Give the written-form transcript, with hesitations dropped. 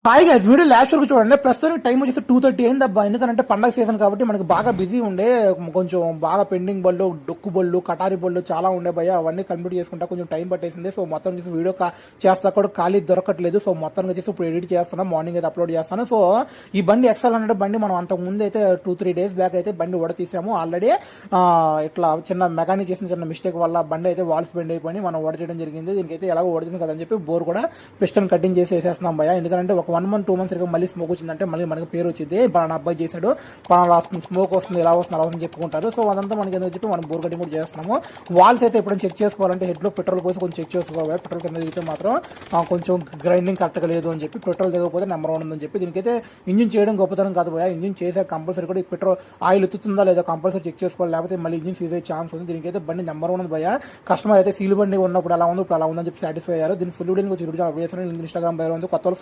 Hi guys, video last వరకు చూడండి. ప్రస్తుతం టైం వచ్చేసి 2:30 అయింది అబ్బా. ఎందుకంటే పండగ సీజన్ కాబట్టి మనకి బాగా బిజీ ఉండే, కొంచెం బాగా పెండింగ్ బళ్ళు, డొక్కు బళ్ళు, కటారి బళ్ళు చాలా ఉండే భయ. అవన్నీ కంప్లీట్ చేసుకుంటా కొంచెం టైం పట్టేసింది. సో మొత్తం వచ్చేసి వీడియో చేస్తా కూడా ఖాళీ దొరకట్లేదు. సో మొత్తం వచ్చేసి ఇప్పుడు ఎడిట్ చేస్తాను, మార్నింగ్ అయితే అప్లోడ్ చేస్తాను. సో ఈ బండి ఎక్సెల్ అంటే బండి మనం అంతకు ముందు అయితే 2-3 డేస్ బ్యాక్ అయితే బండి ఓడ తీసాము ఆల్రెడీ. ఇట్లా చిన్న మెకానిక్ చేసిన చిన్న మిస్టేక్ వల్ల బండి అయితే వాల్స్ బెండ్ అయిపోయి మనం ఓడ చేయడం జరిగింది. దీనికైతే ఎలాగో ఓడుతుంది కదని చెప్పి బోర్ కూడా పిస్టన్ కటింగ్ చేసి వేసేస్తున్నాం భయ. ఎందుకంటే ఒక 1 month 2 months మళ్ళీ స్మోక్ వచ్చిందంటే మళ్ళీ మనకి పేరు వచ్చింది, పలానా అబ్బాయి చేశాడు, పలానా స్మోక్ వస్తుంది, ఇలా వస్తుంది, అలా వస్తుంది చెప్పుకుంటారు. సో అదంతా మనకి ఎందుకు చెప్పి మనం బోర్ కటింగ్ కూడా చేస్తున్నాము. వాల్స్ అయితే ఎప్పుడైనా చెక్ చేసుకోవాలంటే హెడ్ లో పెట్రోల్ పోసి కొంచెం చెక్ చేసుకోవాలి. పెట్రోల్ కింద దిగితే మాత్రం కొంచెం గ్రైండింగ్ కరెక్ట్గా లేదు అని చెప్పి, పెట్రోల్ దిగకపోతే నెంబర్ 1 ఉందని చెప్పి. దీనికైతే ఇంజిన్ చేయడం గొప్పతనం కాదు పోయా. ఇంజిన్ చేసే కంపల్సరీ కూడా ఈ పెట్రోల్ ఆయిల్ ఎత్తుతుందా లేదా కంపల్సరీ చెక్ చేసుకోవాలి, లేకపోతే మళ్ళీ ఇంజిన్ సీజ్ అయ్యే ఛాన్స్ ఉంది. దీనికైతే బండి నెంబర్ 1 ఉంది భయ. కస్టమర్ అయితే సీల్ బండి ఉన్నప్పుడు అలా ఉంది, ఇప్పుడు అలా ఉందని చెప్పి సాటిస్ఫై అయ్యారు. దీని ఫుల్ వీడియో వచ్చి అప్డేట్ చేస్తాను. ఇన్స్టాగ్రామ్ బయట ఉంది, కొత్త